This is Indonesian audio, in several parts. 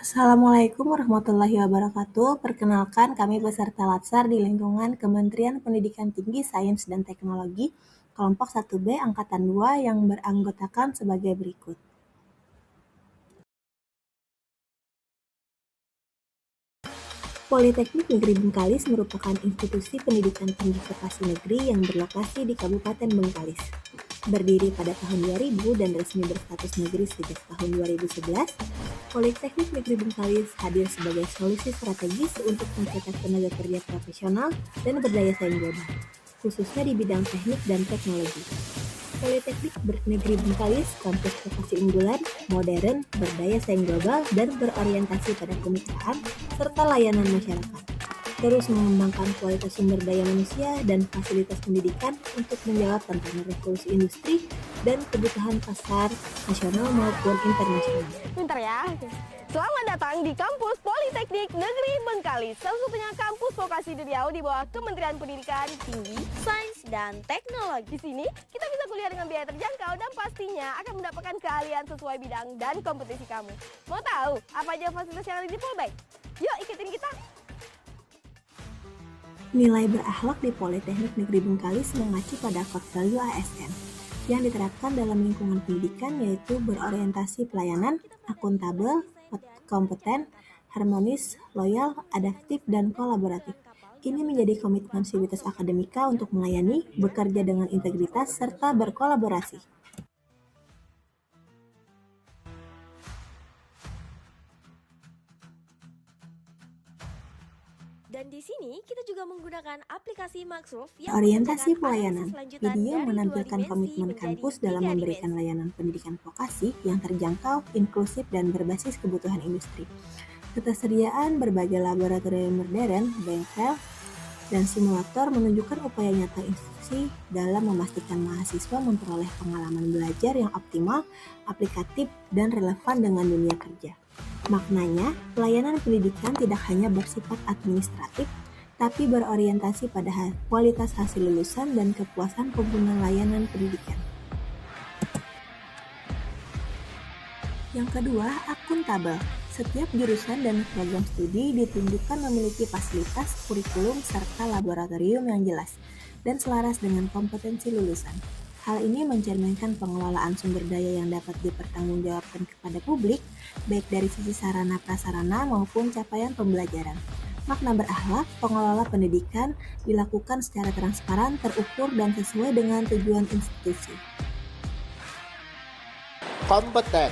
Assalamualaikum warahmatullahi wabarakatuh. Perkenalkan, kami peserta Latsar di lingkungan Kementerian Pendidikan Tinggi, Sains dan Teknologi, kelompok 1B Angkatan 2 yang beranggotakan sebagai berikut. Politeknik Negeri Bengkalis merupakan institusi pendidikan tinggi vokasi negeri yang berlokasi di Kabupaten Bengkalis. Berdiri pada tahun 2000 dan resmi berstatus negeri sejak tahun 2011, Politeknik Negeri Bengkalis hadir sebagai solusi strategis untuk mencetak tenaga kerja profesional dan berdaya saing global, khususnya di bidang teknik dan teknologi. Politeknik Negeri Bengkalis kampus vokasi unggulan, modern, berdaya saing global, dan berorientasi pada kemitraan serta layanan masyarakat. Terus mengembangkan kualitas sumber daya manusia dan fasilitas pendidikan untuk menjawab tantangan revolusi industri dan kebutuhan pasar nasional maupun internasional. Pintar ya. Selamat datang di kampus Politeknik Negeri Bengkalis, satu-satunya kampus vokasi di Riau di bawah Kementerian Pendidikan Tinggi, Sains dan Teknologi. Di sini kita bisa kuliah dengan biaya terjangkau dan pastinya akan mendapatkan keahlian sesuai bidang dan kompetensi kamu. Mau tahu apa aja fasilitas yang ada di Polbek? Yuk ikutin kita. Nilai berakhlak di Politeknik Negeri Bengkalis mengacu pada core value ASN yang diterapkan dalam lingkungan pendidikan, yaitu berorientasi pelayanan, akuntabel, kompeten, harmonis, loyal, adaptif, dan kolaboratif. Ini menjadi komitmen Sivitas Akademika untuk melayani, bekerja dengan integritas, serta berkolaborasi. Dan di sini kita juga menggunakan aplikasi Maxroof yang Orientasi memudahkan pelayanan. analisis lanjutan Video dari menampilkan 2 dimensi komitmen menjadi kampus dalam 3 memberikan dimensi. layanan pendidikan vokasi yang terjangkau, inklusif, dan berbasis kebutuhan industri. Ketersediaan berbagai laboratorium modern, bengkel, dan simulator menunjukkan upaya nyata institusi dalam memastikan mahasiswa memperoleh pengalaman belajar yang optimal, aplikatif, dan relevan dengan dunia kerja. Maknanya, pelayanan pendidikan tidak hanya bersifat administratif, tapi berorientasi pada kualitas hasil lulusan dan kepuasan pengguna layanan pendidikan. Yang kedua, akuntabel. Setiap jurusan dan program studi ditunjukkan memiliki fasilitas, kurikulum, serta laboratorium yang jelas dan selaras dengan kompetensi lulusan. Hal ini mencerminkan pengelolaan sumber daya yang dapat dipertanggungjawabkan kepada publik, baik dari sisi sarana prasarana maupun capaian pembelajaran. Makna berakhlak, pengelola pendidikan dilakukan secara transparan, terukur, dan sesuai dengan tujuan institusi. Kompeten.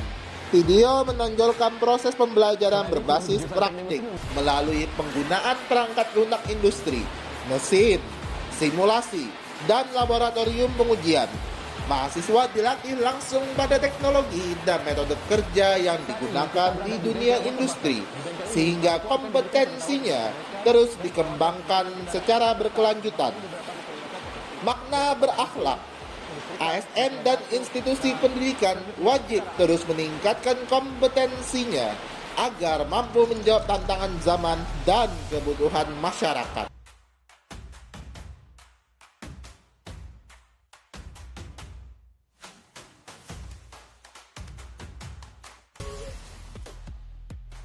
Video menonjolkan proses pembelajaran berbasis praktik melalui penggunaan perangkat lunak industri, mesin, simulasi, dan laboratorium pengujian. Mahasiswa dilatih langsung pada teknologi dan metode kerja yang digunakan di dunia industri, sehingga kompetensinya terus dikembangkan secara berkelanjutan. Makna berakhlak. ASN dan institusi pendidikan wajib terus meningkatkan kompetensinya agar mampu menjawab tantangan zaman dan kebutuhan masyarakat.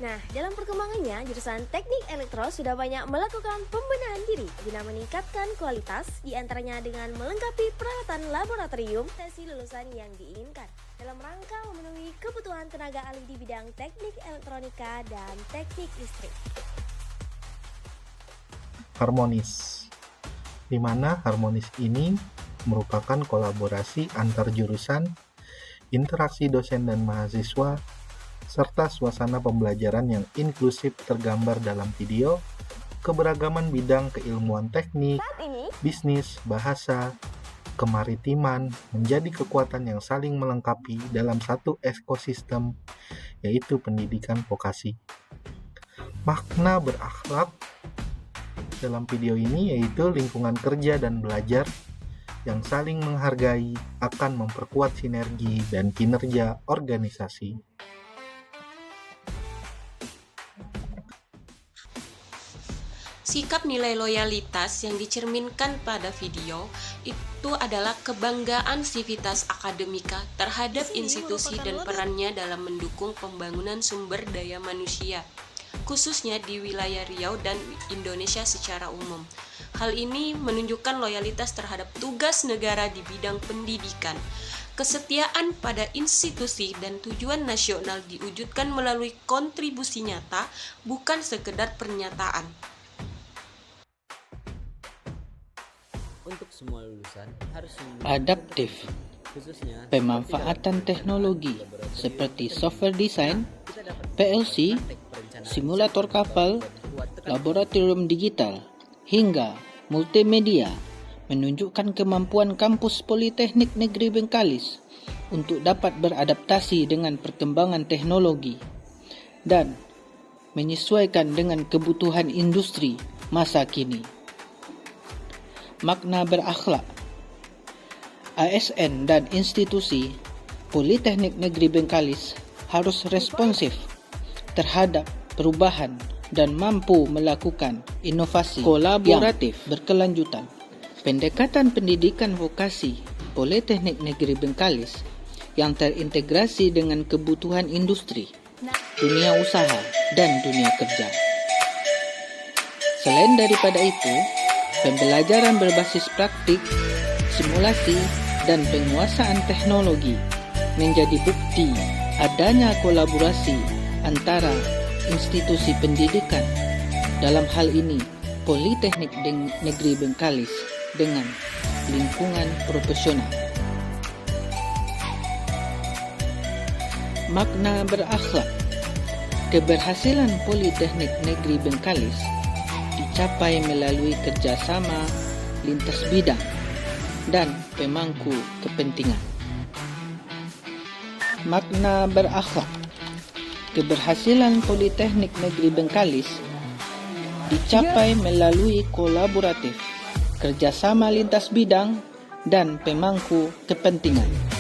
Nah, dalam perkembangannya, jurusan Teknik Elektro sudah banyak melakukan pembenahan diri guna meningkatkan kualitas, diantaranya dengan melengkapi peralatan laboratorium sesi lulusan yang diinginkan dalam rangka memenuhi kebutuhan tenaga ahli di bidang teknik elektronika dan teknik listrik. Harmonis, di mana harmonis ini merupakan kolaborasi antar jurusan, interaksi dosen dan mahasiswa, serta suasana pembelajaran yang inklusif tergambar dalam video, keberagaman bidang keilmuan teknik, bisnis, bahasa, kemaritiman menjadi kekuatan yang saling melengkapi dalam satu ekosistem, yaitu pendidikan vokasi. Makna berakhlak dalam video ini yaitu lingkungan kerja dan belajar yang saling menghargai akan memperkuat sinergi dan kinerja organisasi. Sikap nilai loyalitas yang dicerminkan pada video itu adalah kebanggaan sivitas akademika terhadap institusi dan perannya dalam mendukung pembangunan sumber daya manusia, khususnya di wilayah Riau dan Indonesia secara umum. Hal ini menunjukkan loyalitas terhadap tugas negara di bidang pendidikan. Kesetiaan pada institusi dan tujuan nasional diwujudkan melalui kontribusi nyata, bukan sekedar pernyataan. Untuk semua lulusan harus Adaptif. Pemanfaatan teknologi seperti software design, PLC, simulator kapal, laboratorium digital, hingga multimedia menunjukkan kemampuan kampus Politeknik Negeri Bengkalis untuk dapat beradaptasi dengan perkembangan teknologi dan menyesuaikan dengan kebutuhan industri masa kini. Makna berakhlak. ASN dan institusi Politeknik Negeri Bengkalis harus responsif terhadap perubahan dan mampu melakukan inovasi kolaboratif berkelanjutan. Pendekatan pendidikan vokasi Politeknik Negeri Bengkalis yang terintegrasi dengan kebutuhan industri, dunia usaha, dan dunia kerja. Selain daripada itu, pembelajaran berbasis praktik, simulasi, dan penguasaan teknologi menjadi bukti adanya kolaborasi antara institusi pendidikan, dalam hal ini Politeknik Negeri Bengkalis, dengan lingkungan profesional. Makna berakhlak. Keberhasilan Politeknik Negeri Bengkalis dicapai melalui kerjasama lintas bidang dan pemangku kepentingan. Makna berakhlak. Keberhasilan Politeknik Negeri Bengkalis dicapai melalui kolaboratif, kerjasama lintas bidang, dan pemangku kepentingan.